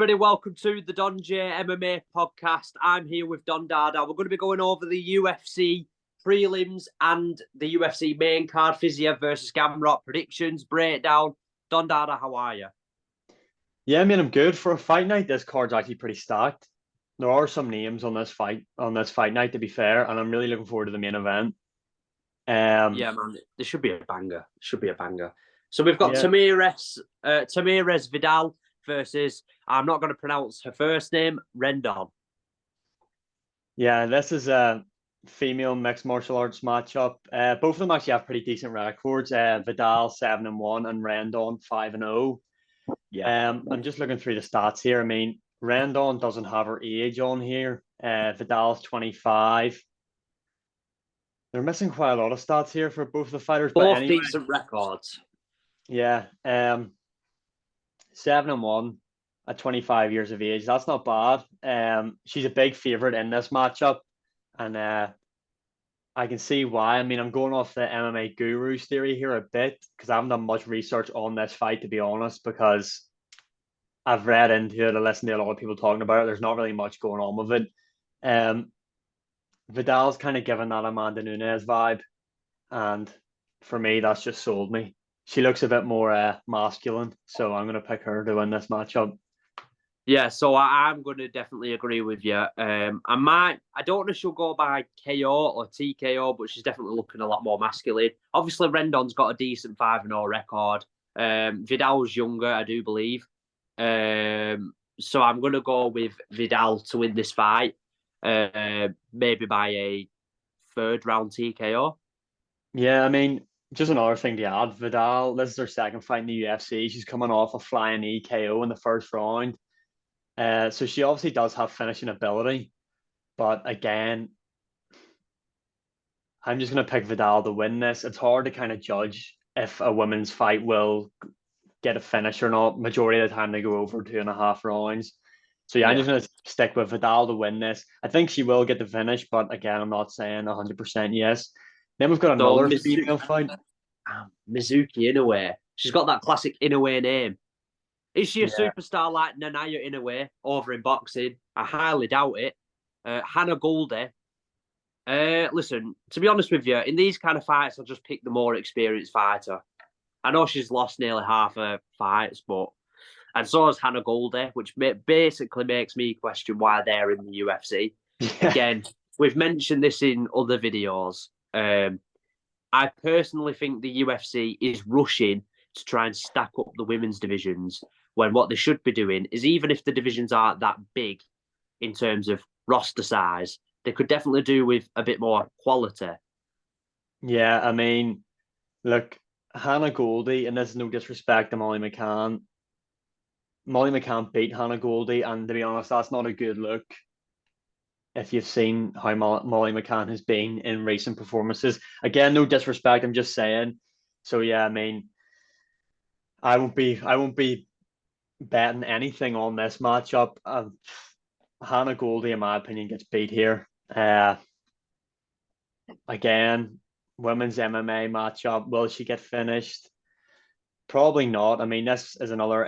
everybody. Welcome to the Don J MMA podcast. I'm here with Don Dada. We're going to be going over the UFC prelims and the UFC main card, Fiziev versus Gamrot predictions, breakdown. Don Dada, how are you? Yeah, I mean, I'm good for a fight night. This card's actually pretty stacked. There are some names on this fight night, to be fair, and I'm really looking forward to the main event. Yeah, man, this should be a banger. Should be a banger. So we've got Yeah, Tamires Vidal versus, I'm not going to pronounce her first name, Rendon. yeah, this is a female mixed martial arts matchup. Both of them actually have pretty decent records. Vidal 7-1 and Rendon 5-0. Yeah. I'm just looking through the stats here. I mean, Rendon doesn't have her age on here. Vidal's 25. They're missing quite a lot of stats here for both of the fighters, but Both anyway, decent records. yeah. 7-1 at 25 years of age. That's not bad. She's a big favorite in this matchup, and I can see why. I mean, I'm going off the MMA gurus theory here a bit because I haven't done much research on this fight, to be honest, because I've read into it, I listened to a lot of people talking about it. There's not really much going on with it. Um, Vidal's kind of given that Amanda Nunes vibe, and for me, that's just sold me. She looks a bit more masculine, so I'm going to pick her to win this matchup. Yeah, so I'm going to definitely agree with you. I don't know if she'll go by KO or TKO, but she's definitely looking a lot more masculine. Obviously, Rendon's got a decent 5-0 record. Vidal's younger, I do believe. So I'm going to go with Vidal to win this fight, maybe by a third round TKO. Yeah, I mean, just another thing to add, Vidal, this is her second fight in the UFC. She's coming off a flying EKO in the first round. So she obviously does have finishing ability. But again, I'm just going to pick Vidal to win this. It's hard to kind of judge if a women's fight will get a finish or not. Majority of the time, they go over 2.5 rounds. So yeah, I'm Yeah. just going to stick with Vidal to win this. I think she will get the finish, but again, I'm not saying 100% yes. Then we've got So another female fight. Mizuki Inoue. She's got that classic Inoue name. Is she a Yeah. superstar like Nanaya Inoue over in boxing? I highly doubt it. Hannah Goldie. Listen, to be honest with you, in these kind of fights, I'll just pick the more experienced fighter. I know she's lost nearly half her fights, and so has Hannah Goldie, which basically makes me question why they're in the UFC. Yeah. Again, we've mentioned this in other videos. I personally think the UFC is rushing to try and stack up the women's divisions when what they should be doing is, even if the divisions aren't that big in terms of roster size, they could definitely do with a bit more quality. Yeah, I mean, look, Hannah Goldie, and this is no disrespect to Molly McCann. Molly McCann beat Hannah Goldie, and to be honest, that's not a good look. If you've seen how Molly McCann has been in recent performances, again, no disrespect, I'm just saying. So yeah, I mean, I won't be betting anything on this matchup. Hannah Goldie, in my opinion, gets beat here. Again, women's MMA matchup. Will she get finished? Probably not. I mean, this is another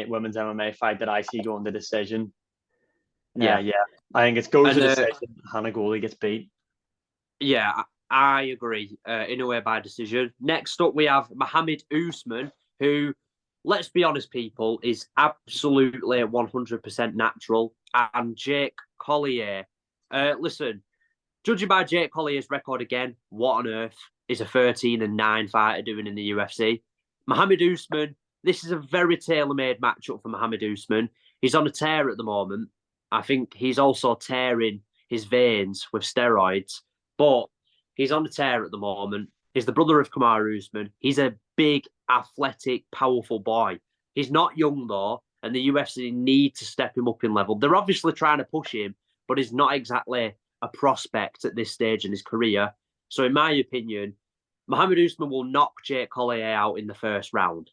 women's MMA fight that I see going to decision. Yeah. Yeah, I think it goes to And decision. Hannah Goldie gets beat. yeah, I agree. In a way, by decision. Next up, we have Mohammed Usman, who, let's be honest, people, is absolutely 100% natural. And Jake Collier. Listen, judging by Jake Collier's record again, what on earth is a 13-9 fighter doing in the UFC? Mohammed Usman, this is a very tailor-made matchup for Mohammed Usman. He's on a tear at the moment. I think he's also tearing his veins with steroids, but he's on a tear at the moment. He's the brother of Kamaru Usman. He's a big, athletic, powerful boy. He's not young though, and the UFC need to step him up in level. They're obviously trying to push him, but he's not exactly a prospect at this stage in his career. So, in my opinion, Mohammed Usman will knock Jake Collier out in the first round.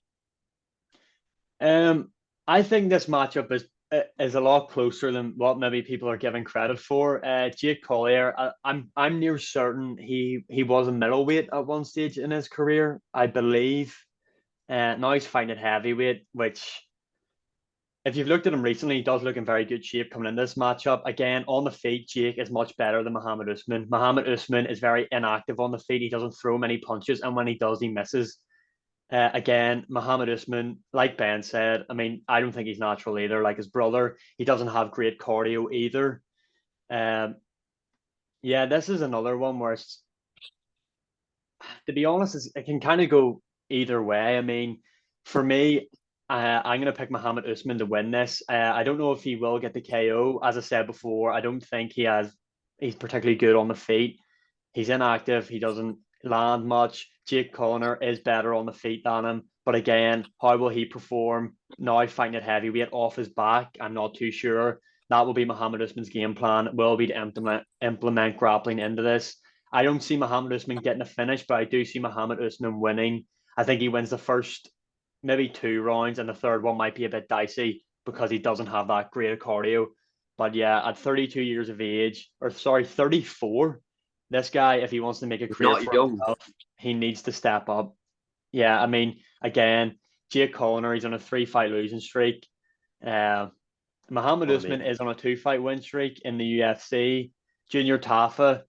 I think this matchup is a lot closer than what maybe people are giving credit for. Jake Collier, I'm near certain he was a middleweight at one stage in his career, I believe. Now he's fighting at heavyweight, which if you've looked at him recently, he does look in very good shape coming in this matchup. Again, on the feet, Jake is much better than Muhammad Usman. Muhammad Usman is very inactive on the feet. He doesn't throw many punches, and when he does, he misses. Again, Muhammad Usman, like Ben said, I mean, I don't think he's natural either. Like his brother, he doesn't have great cardio either. Um, yeah, this is another one where, to be honest, it can kind of go either way. I mean, for me, I'm going to pick Muhammad Usman to win this. I don't know if he will get the KO. As I said before, I don't think he's particularly good on the feet. He's inactive. He doesn't land much. Jake Connor is better on the feet than him. But again, how will he perform now fighting at heavyweight off his back? I'm not too sure. That will be Muhammad Usman's game plan. It will be to implement grappling into this. I don't see Muhammad Usman getting a finish, but I do see Muhammad Usman winning. I think he wins the first maybe 2 rounds, and the third one might be a bit dicey because he doesn't have that great cardio. But yeah, at 32 years of age, or sorry, 34, this guy, if he wants to make a career Not for young. himself, he needs to step up. Yeah, I mean, again, Jake Connor, he's on a 3-fight losing streak. Uh, Muhammad Usman is on a 2-fight win streak in the UFC. Junior Tafa,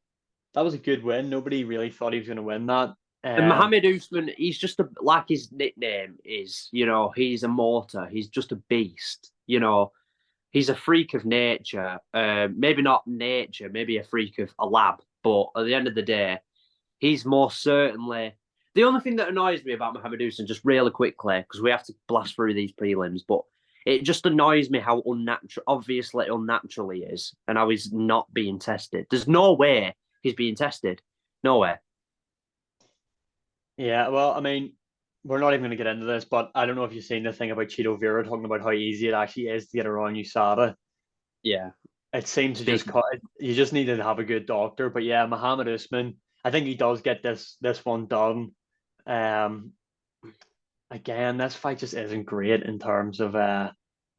that was a good win. Nobody really thought he was going to win that. And Mohammed Usman, he's just like his nickname is, he's a mortar. He's just a beast. He's a freak of nature. Maybe not nature, maybe a freak of a lab. But at the end of the day, he's most certainly. The only thing that annoys me about Mohammed Usman, just really quickly, because we have to blast through these prelims, but it just annoys me how obviously unnatural he is, and how he's not being tested. There's no way he's being tested. No way. Yeah, well, I mean, we're not even going to get into this, but I don't know if you've seen the thing about Cheeto Vera talking about how easy it actually is to get around USADA. Yeah. It seems to just you just need to have a good doctor. But yeah, Muhammad Usman, I think he does get this one done. Um, Again, this fight just isn't great in terms of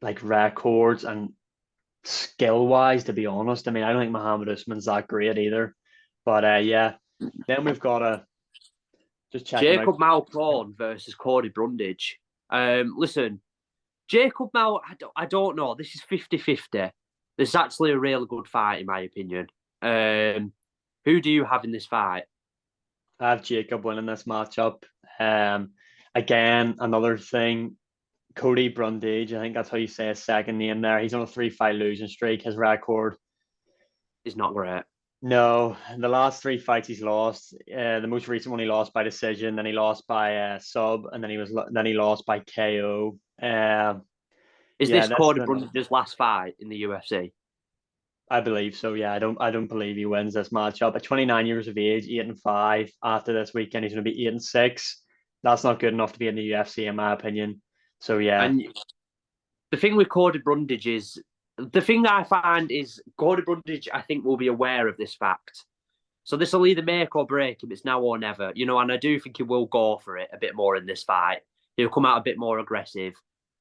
like records and skill wise. To be honest, I mean, I don't think Muhammad Usman's that great either. But yeah, then we've got to just check him out. Jacob Malcorn versus Cody Brundage. Listen, Jacob I don't know. This is 50-50. This is actually a really good fight, in my opinion. Who do you have in this fight? I have Jacob winning this matchup. Again, another thing, Cody Brundage, I think that's how you say his second name there. He's on a 3-fight losing streak. His record is not great. No, the last 3 fights he's lost. The most recent one he lost by decision, then he lost by sub, and then he lost by KO. Is this Cody Brundage's last fight in the UFC? I believe so. Yeah, I don't believe he wins this matchup. At 29 years of age, 8-5. After this weekend, he's going to be 8-6. That's not good enough to be in the UFC, in my opinion. So yeah. And the thing with Cody Brundage is, the thing that I find is Cody Brundage, I think, will be aware of this fact. So this will either make or break him. It's now or never, and I do think he will go for it a bit more in this fight. He'll come out a bit more aggressive.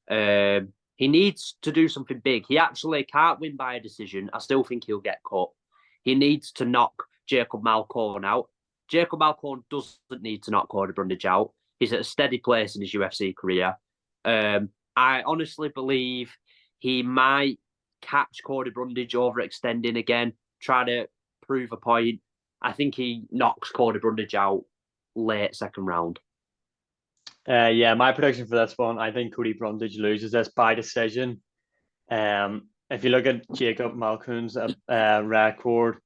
He needs to do something big. He actually can't win by a decision. I still think he'll get cut. He needs to knock Jacob Malcorn out. Jacob Malcorn doesn't need to knock Cody Brundage out. He's at a steady place in his UFC career. I honestly believe he might catch Cody Brundage overextending again, try to prove a point. I think he knocks Cody Brundage out late second round. Yeah, my prediction for this one, I think Cody Brundage loses this by decision. If you look at Jacob Malcorn's record,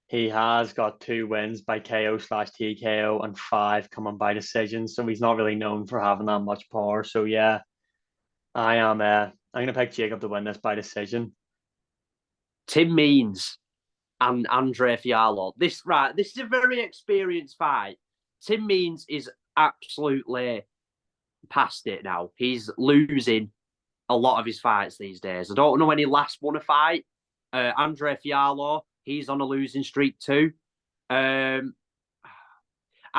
he has got 2 wins by KO/TKO and 5 coming by decision. So he's not really known for having that much power. So yeah, I'm going to pick Jacob to win this by decision. Tim Means and Andre Fiallo. This is a very experienced fight. Tim Means is absolutely past it now. He's losing a lot of his fights these days. I don't know when he last won a fight. Andre Fiallo, he's on a losing streak too. I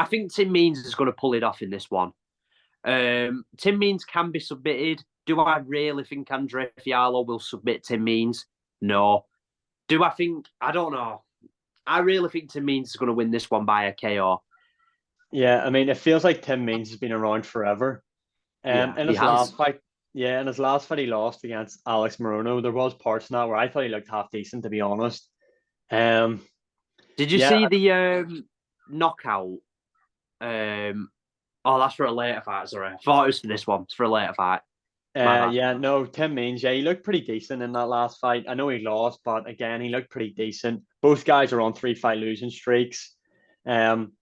think Tim Means is going to pull it off in this one. Tim Means can be submitted. Do I really think Andre Fiallo will submit Tim Means? No. Do I think? I don't know. I really think Tim Means is going to win this one by a KO. Yeah, I mean, it feels like Tim Means has been around forever. In his last fight, Yeah, in his last fight he lost against Alex Morono, there was parts in that where I thought he looked half decent, to be honest. Um, Did you yeah, see the knockout? Oh, that's for a later fight. Sorry, I thought it was for this one. It's for a later fight. My bad. yeah, no, Tim Means, yeah, he looked pretty decent in that last fight. I know he lost, but again, he looked pretty decent. Both guys are on 3-fight losing streaks. Um,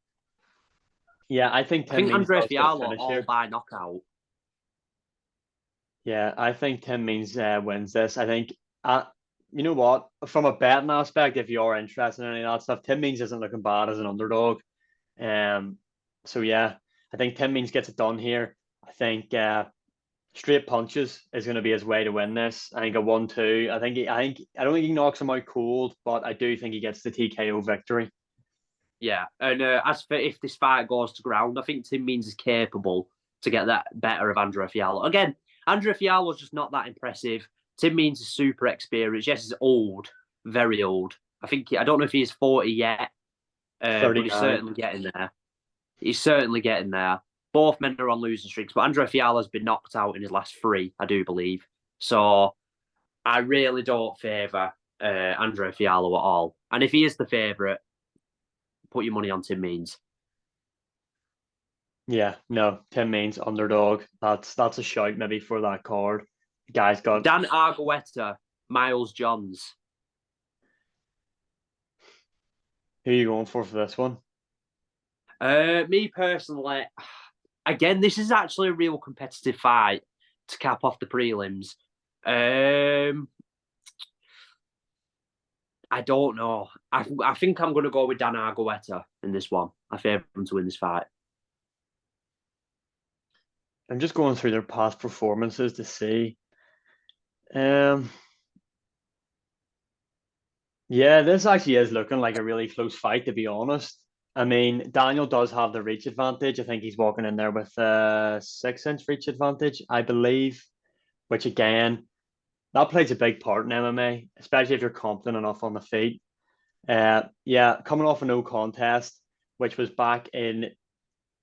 yeah, I think I Tim think Means Andre does get a Fiallo finish all here. by knockout. Yeah, I think Tim Means wins this. I think, you know what? From a betting aspect, if you're interested in any of that stuff, Tim Means isn't looking bad as an underdog. Um, so yeah, I think Tim Means gets it done here. I think straight punches is going to be his way to win this. I think a 1-2. I don't think he knocks him out cold, but I do think he gets the TKO victory. Yeah, and as for if this fight goes to ground, I think Tim Means is capable to get that better of Andre Fiallo. Again, Andre Fiallo's just not that impressive. Tim Means is super experienced. Yes, he's old, very old. I don't know if he's 40 yet, but he's 39. certainly getting there. He's certainly getting there. Both men are on losing streaks, but Andre Fiallo's been knocked out in his last three, I do believe. So I really don't favour Andre Fiallo at all. And if he is the favourite, put your money on Tim Means. Yeah, no, Tim Means underdog. That's a shout maybe for that card. The guy's got. Dan Argueta, Miles Johns. Who are you going for this one? Me personally, again, this is actually a real competitive fight to cap off the prelims. I don't know. I think I'm going to go with Dan Argueta in this one. I favour him to win this fight. I'm just going through their past performances to see. Um, yeah, this actually is looking like a really close fight, to be honest. I mean, Daniel does have the reach advantage. I think he's walking in there with a 6-inch reach advantage, I believe, which again, that plays a big part in MMA, especially if you're confident enough on the feet. Yeah, coming off a no contest, which was back in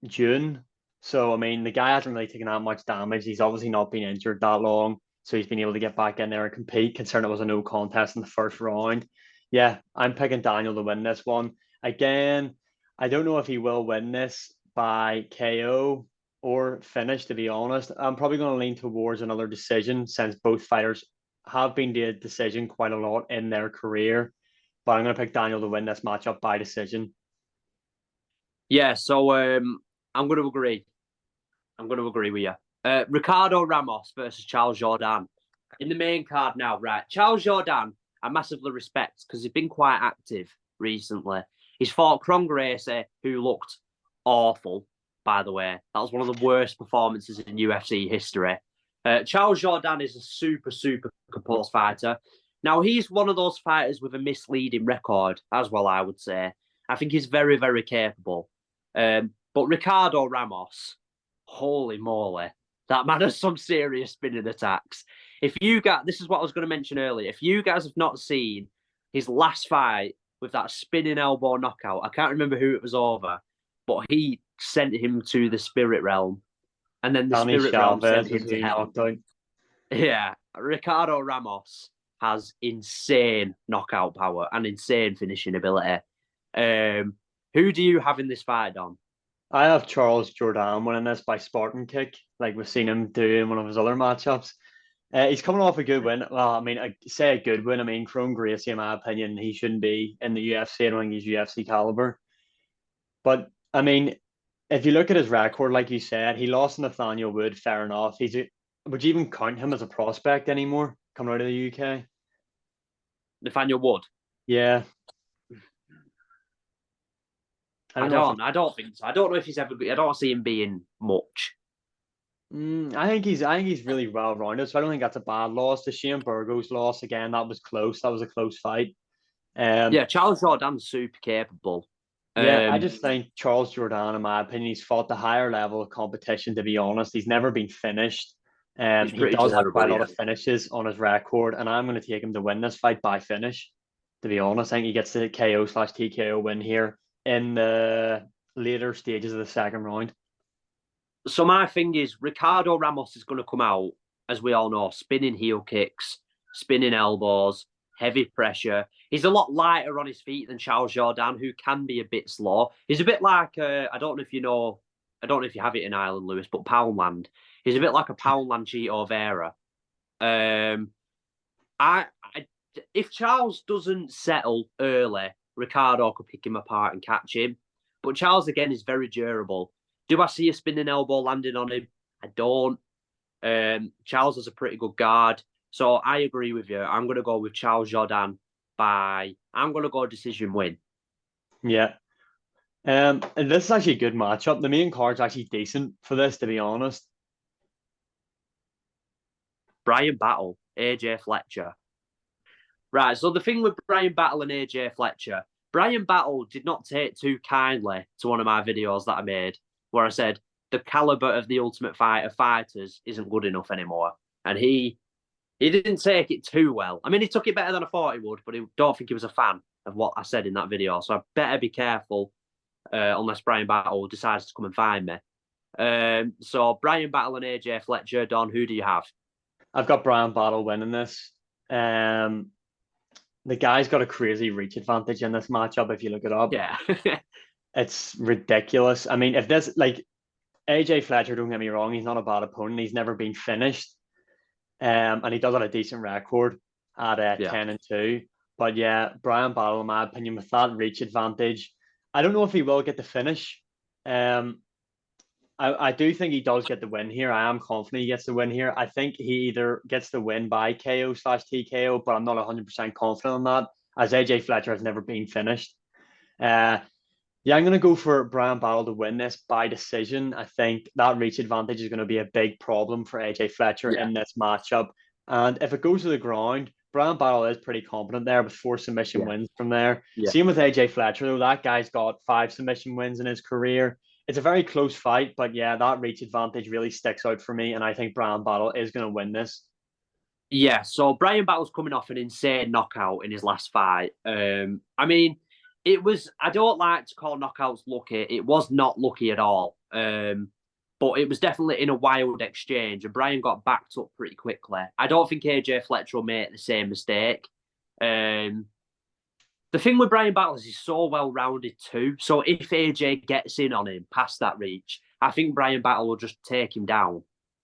June. So, I mean, the guy hasn't really taken that much damage. He's obviously not been injured that long. So he's been able to get back in there and compete, considering it was a no contest in the first round. Yeah, I'm picking Daniel to win this one. Again, I don't know if he will win this by KO or finish, to be honest. I'm probably going to lean towards another decision since both fighters have been to a decision quite a lot in their career. But I'm going to pick Daniel to win this matchup by decision. Yeah, so I'm going to agree. I'm going to agree with you. Ricardo Ramos versus Charles Jourdain. In the main card now, right? Charles Jourdain, I massively respect because he's been quite active recently. He's fought Kron Gracie, who looked awful, by the way. That was one of the worst performances in UFC history. Charles Jourdain is a super, super composed fighter. Now, he's one of those fighters with a misleading record as well, I would say. I think he's very, very capable. But Ricardo Ramos, holy moly, that man has some serious spinning attacks. If you got, this is what I was going to mention earlier. If you guys have not seen his last fight with that spinning elbow knockout, I can't remember who it was over, but he sent him to the spirit realm, and then the Danny spirit realm sent Chavez was him who to he hell. knocked out. Yeah, Ricardo Ramos has insane knockout power and insane finishing ability. Um, who do you have in this fight, Don? I have Charles Jourdain winning this by Spartan kick, like we've seen him do in one of his other matchups. He's coming off a good win. Well, I mean, I say a good win. I mean, Kron Gracie, in my opinion, he shouldn't be in the UFC. I don't think he's UFC caliber. But I mean, if you look at his record, like you said, he lost to Nathaniel Wood. Fair enough. Would you even count him as a prospect anymore coming out of the UK? Nathaniel Wood. Yeah, I don't I know if don't. I don't think so. I don't know if he's ever. I don't see him being much. I think he's really well rounded, so I don't think that's a bad loss. The Shane Burgos loss again, that was close. That was a close fight. Yeah, Charles Jourdain's super capable. Yeah, I just think Charles Jourdain, in my opinion, he's fought the higher level of competition. To be honest, he's never been finished. He's He pretty does have quite durable. a lot Yeah. of finishes on his record, and I'm going to take him to win this fight by finish. To be honest, I think he gets the KO/TKO win here in the later stages of the second round. So my thing is, Ricardo Ramos is going to come out as we all know, spinning heel kicks, spinning elbows, heavy pressure. He's a lot lighter on his feet than Charles Jourdain, who can be a bit slow. He's a bit like, I don't know if you know, I don't know if you have it in Ireland, Lewis, but Poundland. He's a bit like a Poundland Chito Vera. I, if Charles doesn't settle early, Ricardo could pick him apart and catch him. But Charles, again, is very durable. Do I see a spinning elbow landing on him? I don't. Charles is a pretty good guard. So I agree with you. I'm going to go with Charles Jourdain I'm going to go decision win. Yeah. And this is actually a good matchup. The main card's actually decent for this, to be honest. Brian Battle, AJ Fletcher. Right, so the thing with Brian Battle and AJ Fletcher, Brian Battle did not take too kindly to one of my videos that I made where I said the caliber of the Ultimate Fighter fighters isn't good enough anymore. And he didn't take it too well. I mean, he took it better than I thought he would, but I don't think he was a fan of what I said in that video. So I better be careful unless Brian Battle decides to come and find me. So Brian Battle and AJ Fletcher, Don, who do you have? I've got Brian Battle winning this. The guy's got a crazy reach advantage in this matchup. If you look it up, Yeah, it's ridiculous. I mean, if this like AJ Fletcher, don't get me wrong, he's not a bad opponent. He's never been finished, and he does have a decent record at 10-2. But yeah, Brian Battle, in my opinion, with that reach advantage, I don't know if he will get the finish. I do think he does get the win here. I am confident he gets the win here. I think he either gets the win by KO/TKO, but I'm not 100% confident on that, as AJ Fletcher has never been finished. Yeah, I'm going to go for Brian Battle to win this by decision. I think that reach advantage is going to be a big problem for AJ Fletcher in this matchup. And if it goes to the ground, Brian Battle is pretty competent there with 4 submission wins from there. Same with AJ Fletcher, though. That guy's got 5 submission wins in his career. It's a very close fight, but yeah, that reach advantage really sticks out for me, and I think Brian Battle is going to win this. Yeah, so Brian Battle's coming off an insane knockout in his last fight. I mean, I don't like to call knockouts lucky. It was not lucky at all. But it was definitely in a wild exchange, and Brian got backed up pretty quickly. I don't think AJ Fletcher will make the same mistake. The thing with Brian Battle is he's so well-rounded too. So if AJ gets in on him past that reach, I think Brian Battle will just take him down.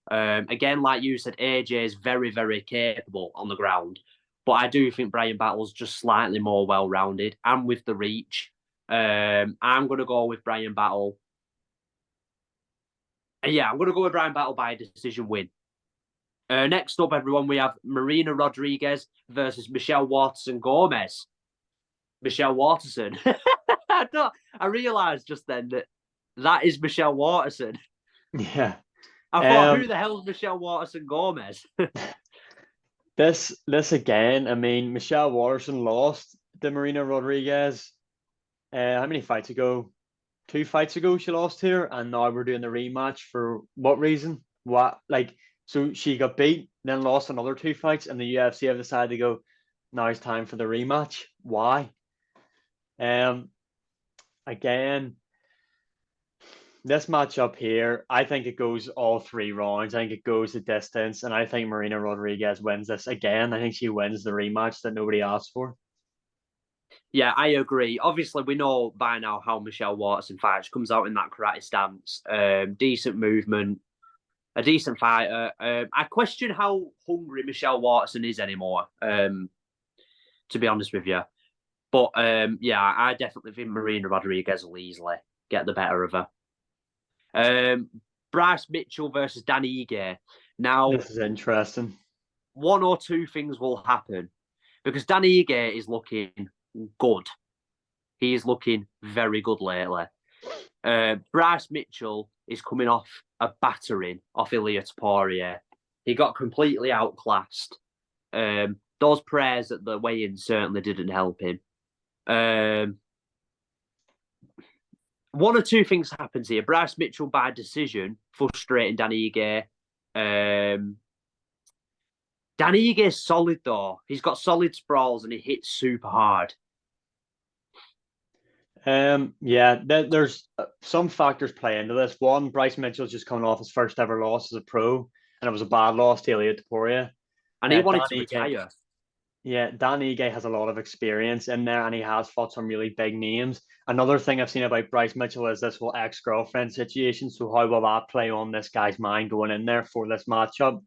Again, like you said, AJ is very, very capable on the ground. But I do think Brian Battle's just slightly more well-rounded and with the reach. I'm going to go with Brian Battle. Yeah, I'm going to go with Brian Battle by a decision win. Next up, everyone, we have Marina Rodriguez versus Michelle Waterson-Gomez. Michelle Waterson. I realised just then that is Michelle Waterson. Yeah. I thought, who the hell is Michelle Waterson-Gomez? This again, I mean, Michelle Waterson lost to Marina Rodriguez. How many fights ago? 2 fights ago she lost here, and now we're doing the rematch for what reason? So she got beat, then lost another 2 fights, and the UFC have decided to go, now it's time for the rematch. Why? Again, this matchup here, I think it goes all 3 rounds. I think it goes the distance, and I think Marina Rodriguez wins this again. I think she wins the rematch that nobody asked for. Yeah, I agree. Obviously, we know by now how Michelle Waterson fights. She comes out in that karate stance, decent movement, a decent fighter. I question how hungry Michelle Waterson is anymore, to be honest with you. But yeah, I definitely think Marina Rodriguez will easily get the better of her. Bryce Mitchell versus Danny Ige. Now, this is interesting. 1 or 2 things will happen because Danny Ige is looking good. He is looking very good lately. Bryce Mitchell is coming off a battering off Ilia Topuria. He got completely outclassed. Those prayers at the weigh-in certainly didn't help him. 1 or 2 things happens here. Bryce Mitchell by decision, frustrating Danny Ige. Danny Ige is solid though. He's got solid sprawls and he hits super hard. Yeah, there's some factors play into this. One, Bryce Mitchell's just coming off his first ever loss as a pro. and it was a bad loss to Ilia Topuria. And he wanted Dan to Ige, retire. yeah, Dan Ige has a lot of experience in there, and he has fought some really big names. Another thing I've seen about Bryce Mitchell is this whole ex-girlfriend situation. So how will that play on this guy's mind going in there for this matchup?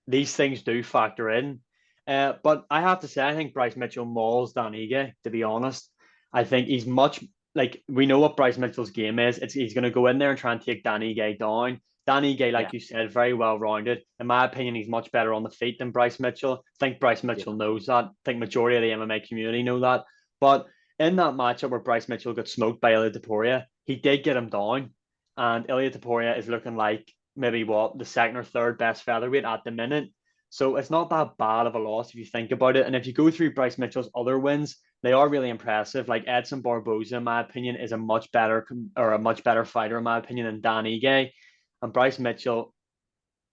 These things do factor in. But I have to say, I think Bryce Mitchell mauls Dan Ige, to be honest. I think he's much like we know what Bryce Mitchell's game is. He's going to go in there and try and take Dan Ige down. Dan Ige, Yeah, like you said, very well rounded. In my opinion, he's much better on the feet than Bryce Mitchell. I think Bryce yeah, Mitchell knows that. I think majority of the MMA community know that. But in that matchup where Bryce Mitchell got smoked by Ilia Topuria, he did get him down. And Ilia Topuria is looking like maybe what the second or third best featherweight at the minute. So it's not that bad of a loss if you think about it. And if you go through Bryce Mitchell's other wins, they are really impressive. Like Edson Barboza, in my opinion, is a much better fighter, in my opinion, than Dan Ige. And Bryce Mitchell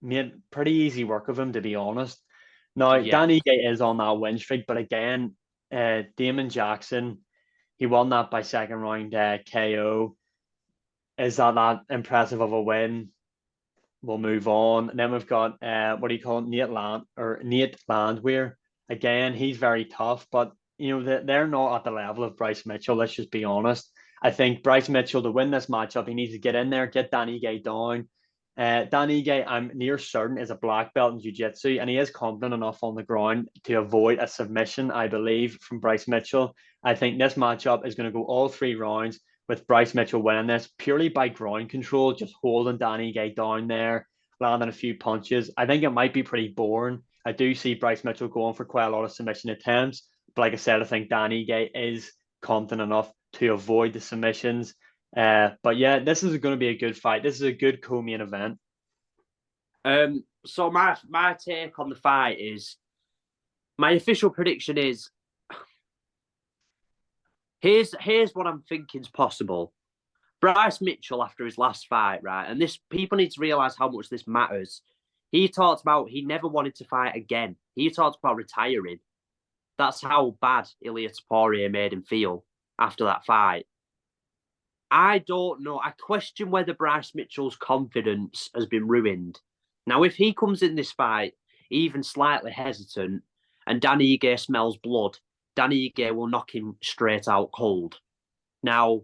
made pretty easy work of him, to be honest. Now, yeah. Dan Ige is on that win streak, but again, Damon Jackson, he won that by second round KO. Is that impressive of a win? We'll move on. And then we've got what do you call it? Nate Landwehr. Again, he's very tough, but they're not at the level of Bryce Mitchell. Let's just be honest. I think Bryce Mitchell to win this matchup, he needs to get in there, get Dan Ige down. Dan Ige, I'm near certain, is a black belt in jiu-jitsu, and he is confident enough on the ground to avoid a submission, I believe, from Bryce Mitchell. I think this matchup is going to go all 3 rounds with Bryce Mitchell winning this purely by ground control, just holding Dan Ige down there, landing a few punches. I think it might be pretty boring. I do see Bryce Mitchell going for quite a lot of submission attempts, but like I said, I think Dan Ige is confident enough to avoid the submissions. But yeah, this is going to be a good fight. This is a good co-main event. So my take on the fight is my official prediction is here's what I'm thinking is possible. Bryce Mitchell after his last fight, right? And this people need to realize how much this matters. He talked about he never wanted to fight again. He talked about retiring. That's how bad Ilia Topuria made him feel after that fight. I don't know. I question whether Bryce Mitchell's confidence has been ruined. Now, if he comes in this fight even slightly hesitant and Dan Ige smells blood, Dan Ige will knock him straight out cold. Now,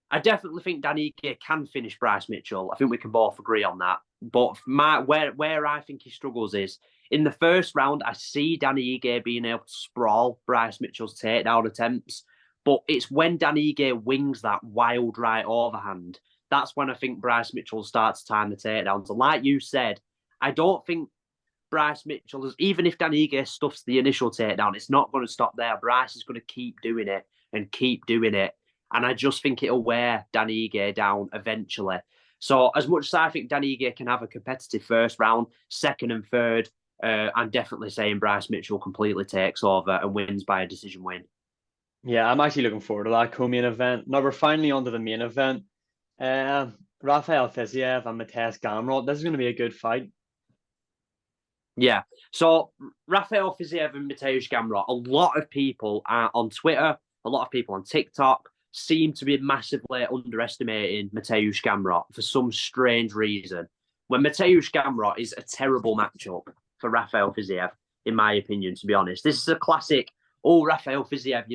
I definitely think Dan Ige can finish Bryce Mitchell. I think we can both agree on that. But where I think he struggles is in the first round, I see Danny Ige being able to sprawl Bryce Mitchell's takedown attempts. But it's when Danny Ige wings that wild right overhand, that's when I think Bryce Mitchell starts to time the takedowns. And like you said, I don't think Bryce Mitchell is, even if Danny Ige stuffs the initial takedown, it's not going to stop there. Bryce is going to keep doing it and keep doing it. And I just think it'll wear Danny Ige down eventually. So as much as I think Danny Ige can have a competitive first round, second and third, I'm definitely saying Bryce Mitchell completely takes over and wins by a decision win. Yeah, I'm actually looking forward to that co-main event. Now we're finally on to the main event. Rafael Fiziev and Mateusz Gamrot. This is going to be a good fight. Yeah. So Rafael Fiziev and Mateusz Gamrot, a lot of people on Twitter, a lot of people on TikTok seem to be massively underestimating Mateusz Gamrot for some strange reason. When Mateusz Gamrot is a terrible matchup for Rafael Fiziev, in my opinion, to be honest. This is a classic, Rafael Fiziev,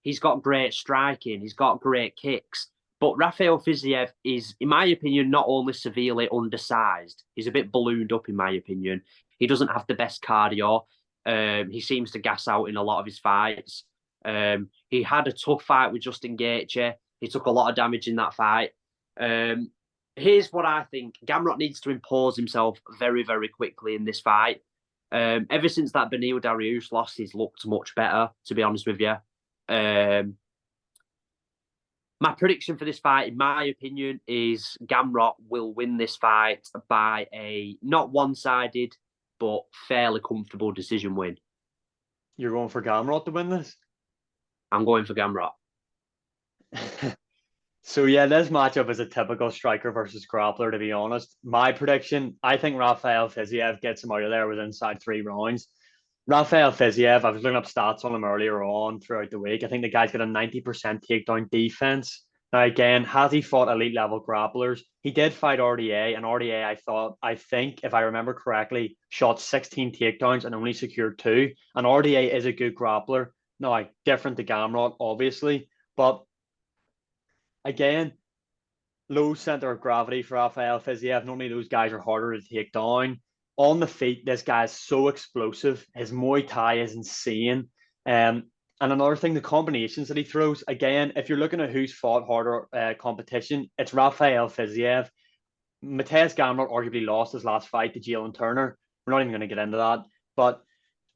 he's got great striking, he's got great kicks. But Rafael Fiziev is, in my opinion, not only severely undersized, he's a bit ballooned up, in my opinion. He doesn't have the best cardio. He seems to gas out in a lot of his fights. He had a tough fight with Justin Gaethje. He took a lot of damage in that fight. Here's what I think. Gamrot needs to impose himself very, very quickly in this fight. Ever since that Beneil Dariush loss, he's looked much better, to be honest with you. My prediction for this fight, in my opinion, is Gamrot will win this fight by a not one-sided, but fairly comfortable decision win. You're going for Gamrot to win this? I'm going for Gamrot. So yeah, this matchup is a typical striker versus grappler, to be honest. My prediction, I think Rafael Fiziev gets him out of there within inside 3 rounds. Rafael Fiziev, I was looking up stats on him earlier on throughout the week. I think the guy's got a 90% takedown defense. Now, again, has he fought elite level grapplers? He did fight RDA, and RDA, I think, if I remember correctly, shot 16 takedowns and only secured two. And RDA is a good grappler. Now, different to Gamrot, obviously, but again, low center of gravity for Rafael Fiziev. Normally, those guys are harder to take down. On the feet, this guy is so explosive. His Muay Thai is insane. And another thing, the combinations that he throws. Again, if you're looking at who's fought harder competition, it's Rafael Fiziev. Mateus Gamrot arguably lost his last fight to Jalen Turner. We're not even going to get into that. But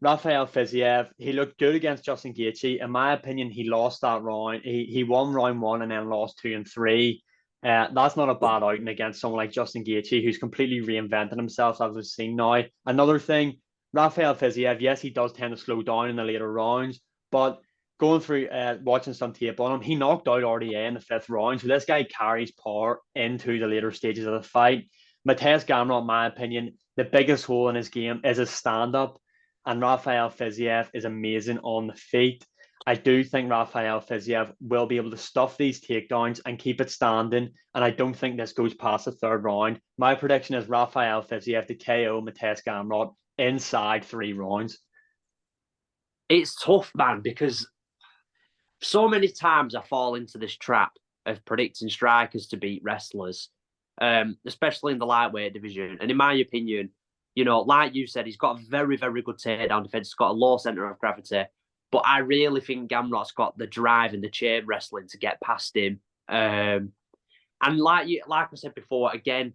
Rafael Fiziev, he looked good against Justin Gaethje. In my opinion, he lost that round. He won round one and then lost 2 and 3. That's not a bad outing against someone like Justin Gaethje, who's completely reinvented himself, as we've seen now. Another thing, Rafael Fiziev, yes, he does tend to slow down in the later rounds, but going through watching some tape on him, he knocked out RDA in the 5th round. So this guy carries power into the later stages of the fight. Mateus Gamrot, in my opinion, the biggest hole in his game is his stand-up, and Rafael Fiziev is amazing on the feet. I do think Rafael Fiziev will be able to stuff these takedowns and keep it standing. And I don't think this goes past the 3rd round. My prediction is Rafael Fiziev to KO Mateus Gamrot inside 3 rounds. It's tough, man, because so many times I fall into this trap of predicting strikers to beat wrestlers, especially in the lightweight division. And in my opinion, like you said, he's got a very, very good takedown defense. He's got a low center of gravity. But I really think Gamrot's got the drive and the chain wrestling to get past him. And like I said before, again,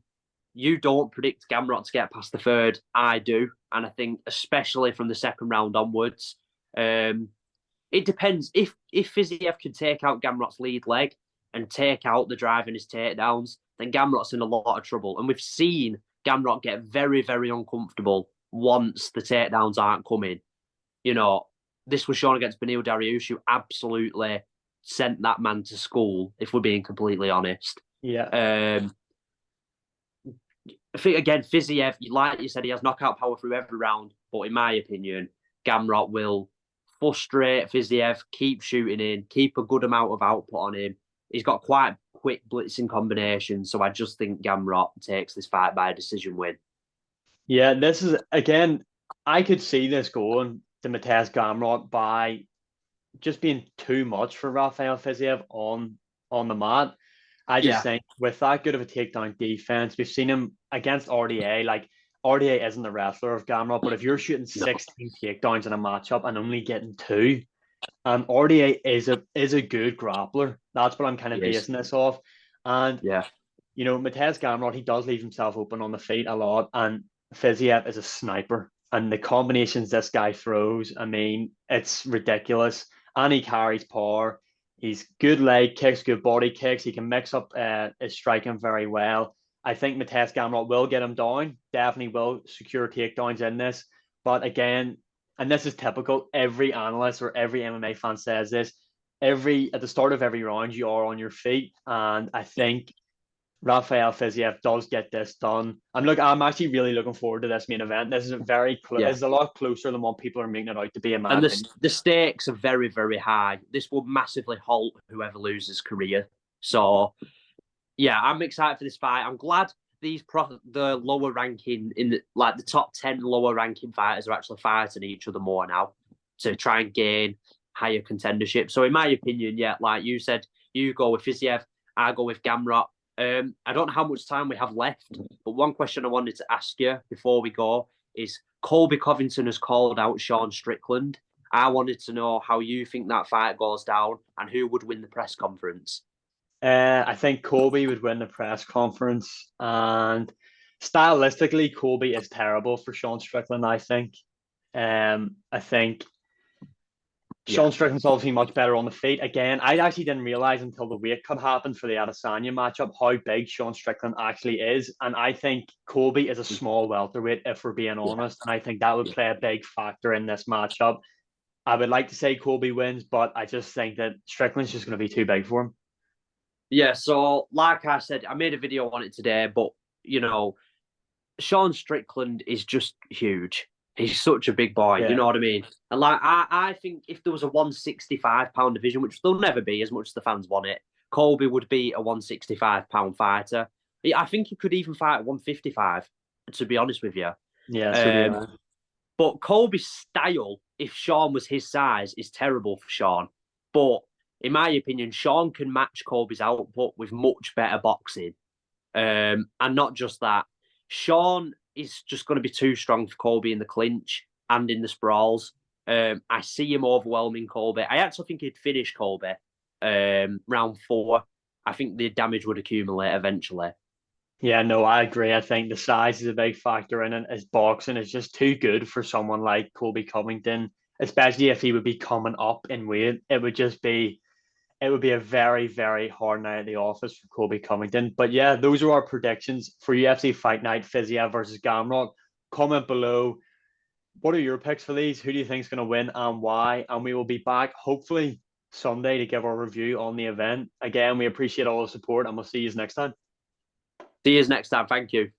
you don't predict Gamrot to get past the 3rd. I do. And I think especially from the 2nd round onwards, it depends. If Fiziev can take out Gamrot's lead leg and take out the drive in his takedowns, then Gamrot's in a lot of trouble. And we've seen Gamrot get very, very uncomfortable once the takedowns aren't coming. This was shown against Beneil Dariush, who absolutely sent that man to school, if we're being completely honest. Yeah. I think, again, Fiziev, like you said, he has knockout power through every round. But in my opinion, Gamrot will frustrate Fiziev, keep shooting in, keep a good amount of output on him. He's got quite quick blitzing combinations. So I just think Gamrot takes this fight by a decision win. Yeah, this is, again, I could see this going to Mateus Gamrot by just being too much for Rafael Fiziev on the mat. I just think with that good of a takedown defense, we've seen him against RDA. Like, RDA isn't the wrestler of Gamrot, but if you're shooting 16 takedowns in a matchup and only getting 2, RDA is a good grappler. That's what I'm kind of basing this off. And Mateus Gamrot, he does leave himself open on the feet a lot, and Fiziev is a sniper. And the combinations this guy throws, I mean, it's ridiculous. And he carries power. He's good leg kicks, good body kicks. He can mix up his striking very well. I think Mateus Gamrot will get him down. Definitely will secure takedowns in this. But again, and this is typical, every analyst or every MMA fan says this. At the start of every round, you are on your feet. And I think Rafael Fiziev does get this done. I'm actually really looking forward to this main event. This is it's a lot closer than what people are making it out to be, in my opinion. The stakes are very, very high. This will massively halt whoever loses career. So, yeah, I'm excited for this fight. I'm glad the lower ranking the top 10 lower ranking fighters are actually fighting each other more now to try and gain higher contendership. So, in my opinion, like you said, you go with Fiziev, I go with Gamrot. I don't know how much time we have left, but one question I wanted to ask you before we go is Colby Covington has called out Sean Strickland. I wanted to know how you think that fight goes down and who would win the press conference. I think Colby would win the press conference, and stylistically, Colby is terrible for Sean Strickland. I think Sean Strickland's obviously much better on the feet. Again, I actually didn't realize until the weight cut happened for the Adesanya matchup how big Sean Strickland actually is. And I think Colby is a small welterweight, if we're being honest. And I think that would play a big factor in this matchup. I would like to say Colby wins, but I just think that Strickland's just going to be too big for him. Yeah, so like I said, I made a video on it today, but, Sean Strickland is just huge. He's such a big boy, you know what I mean? And I think if there was a 165-pound division, which there'll never be as much as the fans want it, Colby would be a 165-pound fighter. I think he could even fight at 155, to be honest with you. Yeah, so do Um, I. but Colby's style, if Sean was his size, is terrible for Sean. But in my opinion, Sean can match Colby's output with much better boxing. And not just that, Sean is just going to be too strong for Colby in the clinch and in the sprawls. I see him overwhelming Colby. I actually think he'd finish Colby round 4. I think the damage would accumulate eventually. Yeah, no, I agree. I think the size is a big factor in it. His boxing is just too good for someone like Colby Covington, especially if he would be coming up in weight. It would be a very, very hard night at the office for Colby Covington. But yeah, those are our predictions for UFC Fight Night, Fiziev versus Gamrot. Comment below. What are your picks for these? Who do you think is going to win and why? And we will be back hopefully Sunday to give our review on the event. Again, we appreciate all the support and we'll see you next time. See you next time. Thank you.